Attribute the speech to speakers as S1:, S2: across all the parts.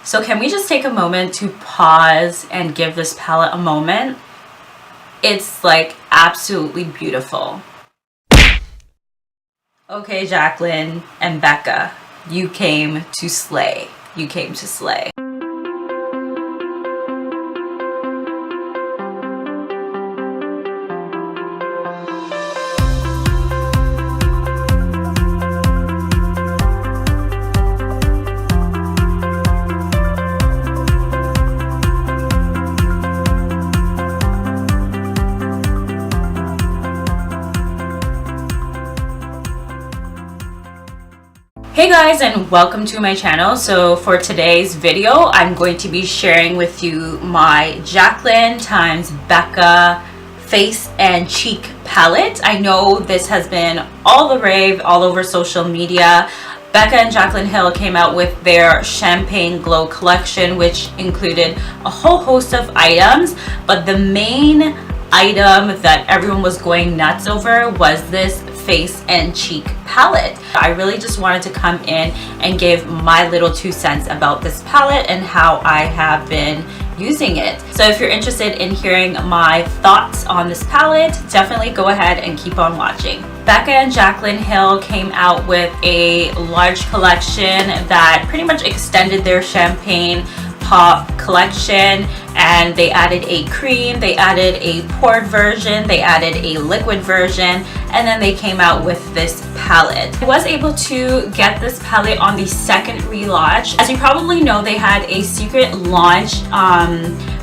S1: So can we just take a moment to pause and give this palette a moment? It's like absolutely beautiful. Okay, Jaclyn and Becca, you came to slay. You came to slay. Hey guys, and welcome to my channel. So for today's video, I'm going to be sharing with you my Jaclyn times Becca face and cheek palette. I know this has been all the rave all over social media. Becca and Jaclyn Hill came out with their Champagne Glow collection, which included a whole host of items, but the main item that everyone was going nuts over was this face and cheek palette. I really just wanted to come in and give my little 2 cents about this palette and how I have been using it. So if you're interested in hearing my thoughts on this palette, definitely go ahead and keep on watching. Becca and Jaclyn Hill came out with a large collection that pretty much extended their Champagne Pop collection, and they added a cream, they added a poured version, they added a liquid version, and then they came out with this palette. I was able to get this palette on the second relaunch. As you probably know, they had a secret launch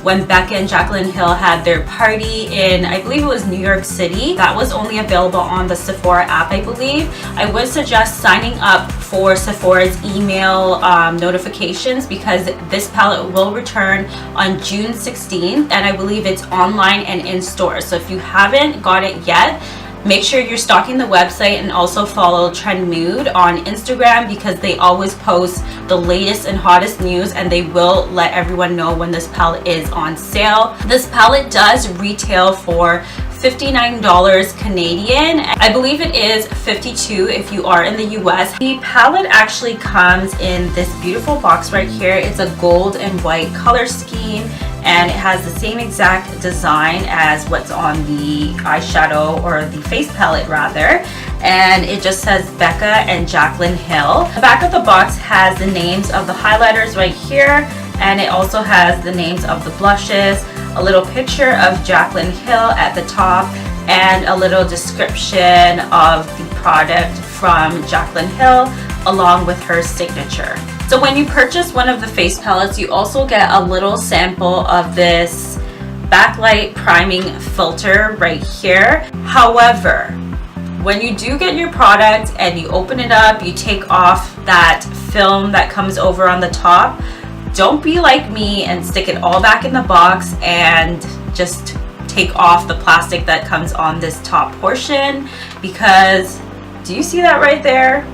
S1: when Becca and Jaclyn Hill had their party in, I believe it was New York City. That was only available on the Sephora app, I believe. I would suggest signing up for Sephora's email notifications, because this palette will return on June 16th, and I believe it's online and in store. So if you haven't got it yet, make sure you're stalking the website, and also follow Trend Nude on Instagram, because they always post the latest and hottest news, and they will let everyone know when this palette is on sale. This palette does retail for $59 Canadian. I believe it is $52 if you are in the US. The palette actually comes in this beautiful box right here. It's a gold and white color scheme, and it has the same exact design as what's on the eyeshadow, or the face palette rather, and it just says Becca and Jaclyn Hill. The back of the box has the names of the highlighters right here, and it also has the names of the blushes, a little picture of Jaclyn Hill at the top, and a little description of the product from Jaclyn Hill along with her signature. So when you purchase one of the face palettes, you also get a little sample of this backlight priming filter right here. However, when you do get your product and you open it up, you take off that film that comes over on the top. Don't be like me and stick it all back in the box and just take off the plastic that comes on this top portion, because do you see that right there?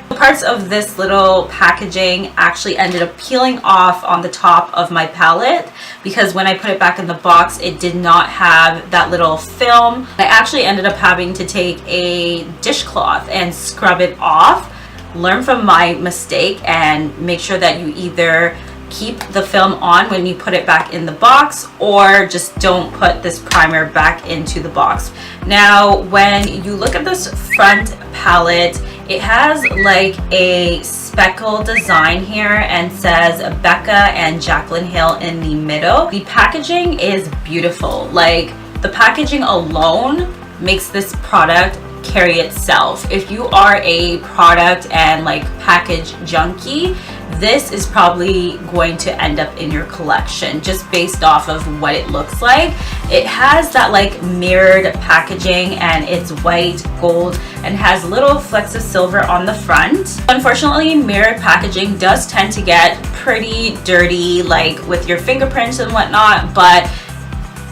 S1: Parts of this little packaging actually ended up peeling off on the top of my palette, because when I put it back in the box, it did not have that little film. I actually ended up having to take a dishcloth and scrub it off. Learn from my mistake and make sure that you either keep the film on when you put it back in the box, or just don't put this primer back into the box. Now, when you look at this front palette, it has like a speckle design here and says Becca and Jaclyn Hill in the middle. The packaging is beautiful. Like, the packaging alone makes this product carry itself. If you are a product and like package junkie, this is probably going to end up in your collection just based off of what it looks like. It has that like mirrored packaging, and it's white, gold, and has little flecks of silver on the front. Unfortunately, mirrored packaging does tend to get pretty dirty, like with your fingerprints and whatnot, but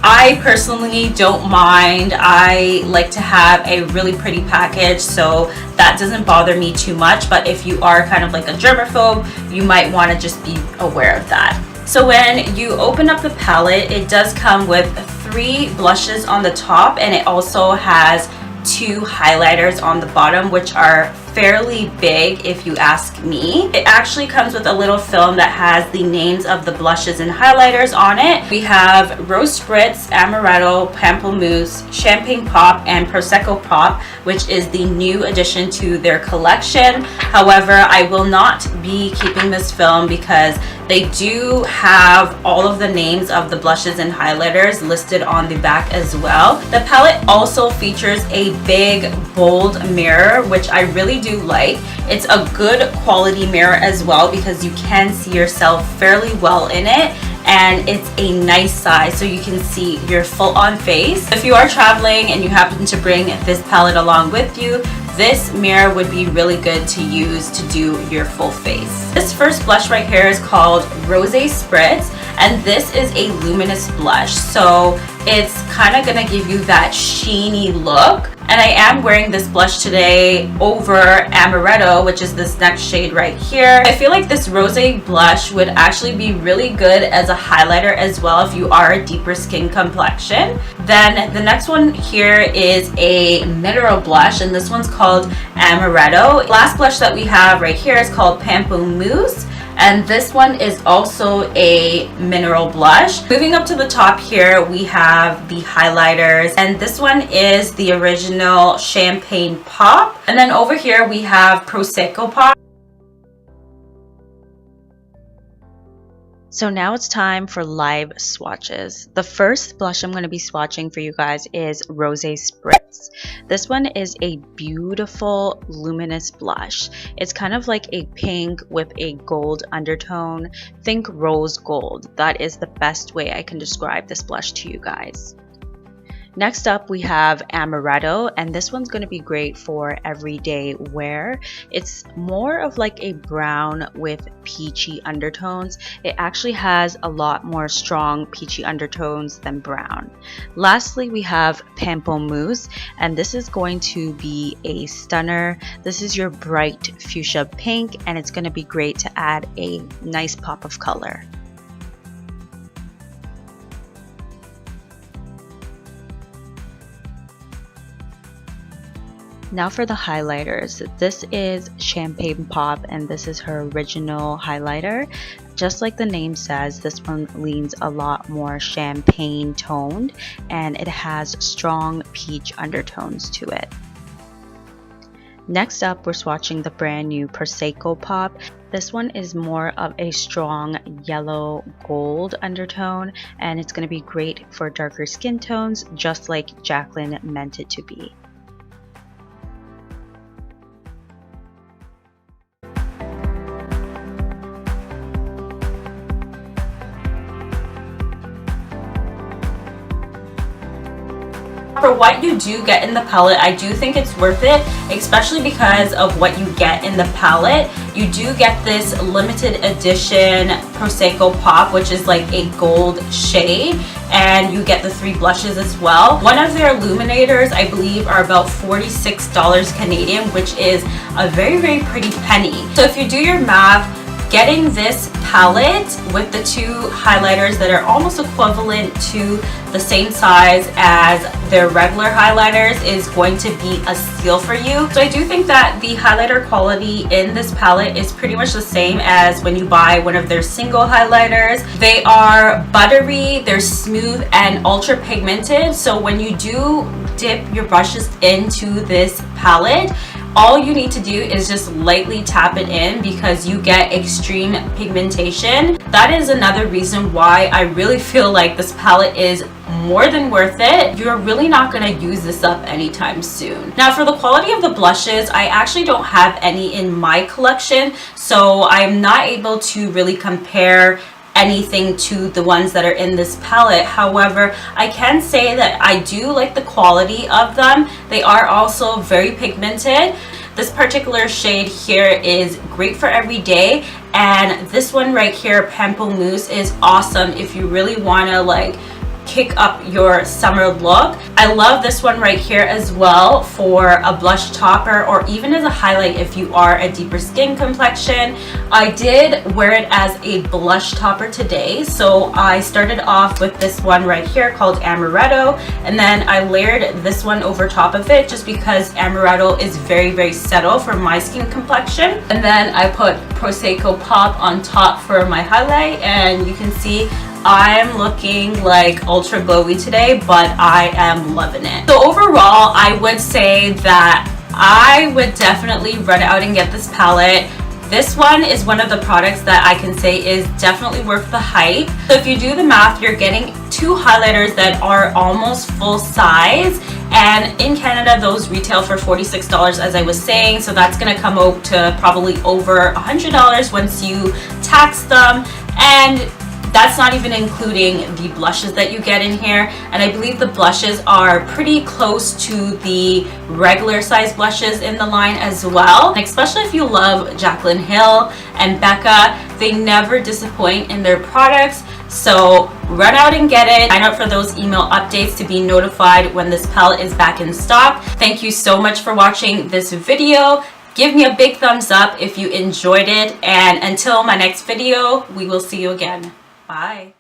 S1: I personally don't mind. I like to have a really pretty package, so that doesn't bother me too much. But if you are kind of like a germaphobe, you might want to just be aware of that. So when you open up the palette, it does come with 3 blushes on the top, and it also has 2 highlighters on the bottom, which are fairly big if you ask me. It actually comes with a little film that has the names of the blushes and highlighters on it. We have Rose Spritz, Amaretto, Pamplemousse, Champagne Pop, and Prosecco Pop, which is the new addition to their collection. However, I will not be keeping this film because they do have all of the names of the blushes and highlighters listed on the back as well. The palette also features a big, bold mirror, which I really do like. It's a good quality mirror as well because you can see yourself fairly well in it, and it's a nice size so you can see your full-on face. If you are traveling and you happen to bring this palette along with you, this mirror would be really good to use to do your full face. This first blush right here is called Rose Spritz, and this is a luminous blush, so it's kind of gonna give you that sheeny look. And I am wearing this blush today over Amaretto, which is this next shade right here. I feel like this rose blush would actually be really good as a highlighter as well if you are a deeper skin complexion. Then the next one here is a mineral blush, and this one's called Amaretto. Last blush that we have right here is called Pamplemousse, and this one is also a mineral blush. Moving up to the top here, we have the highlighters, and this one is the original Champagne Pop. And then over here we have Prosecco Pop. So now it's time for live swatches. The first blush I'm going to be swatching for you guys is Rose Spritz. This one is a beautiful luminous blush. It's kind of like a pink with a gold undertone. Think rose gold. That is the best way I can describe this blush to you guys. Next up, we have Amaretto, and this one's going to be great for everyday wear. It's more of like a brown with peachy undertones. It actually has a lot more strong peachy undertones than brown. Lastly, we have Pamplemousse, and this is going to be a stunner. This is your bright fuchsia pink, and it's going to be great to add a nice pop of color. Now for the highlighters. This is Champagne Pop, and this is her original highlighter. Just like the name says, this one leans a lot more champagne toned, and it has strong peach undertones to it. Next up, we're swatching the brand new Prosecco Pop. This one is more of a strong yellow gold undertone, and it's going to be great for darker skin tones, just like Jaclyn meant it to be. For what you do get in the palette, I do think it's worth it, especially because of what you get in the palette. You do get this limited edition Prosecco Pop, which is like a gold shade, and you get the 3 blushes as well. One of their illuminators, I believe, are about $46 Canadian, which is a very, very pretty penny. So if you do your math, getting this palette with the 2 highlighters that are almost equivalent to the same size as their regular highlighters is going to be a steal for you. So I do think that the highlighter quality in this palette is pretty much the same as when you buy one of their single highlighters. They are buttery, they're smooth, and ultra pigmented. So when you do dip your brushes into this palette, all you need to do is just lightly tap it in because you get extreme pigmentation. That is another reason why I really feel like this palette is more than worth it. You're really not going to use this up anytime soon. Now for the quality of the blushes, I actually don't have any in my collection, so I'm not able to really compare anything to the ones that are in this palette. However, I can say that I do like the quality of them. They are also very pigmented. This particular shade here is great for every day, and this one right here, Pamplemousse, is awesome if you really want to like kick up your summer look. I love this one right here as well for a blush topper, or even as a highlight if you are a deeper skin complexion. I did wear it as a blush topper today, so I started off with this one right here called Amaretto, and then I layered this one over top of it just because Amaretto is very, very subtle for my skin complexion. And then I put Prosecco Pop on top for my highlight, and you can see I'm looking like ultra glowy today, but I am loving it. So overall, I would say that I would definitely run out and get this palette. This one is one of the products that I can say is definitely worth the hype. So if you do the math, you're getting 2 highlighters that are almost full size, and in Canada those retail for $46, as I was saying, so that's gonna come out to probably over $100 once you tax them, and that's not even including the blushes that you get in here. And I believe the blushes are pretty close to the regular size blushes in the line as well. And especially if you love Jaclyn Hill and Becca, they never disappoint in their products. So run out and get it. Sign up for those email updates to be notified when this palette is back in stock. Thank you so much for watching this video. Give me a big thumbs up if you enjoyed it. And until my next video, we will see you again. Bye.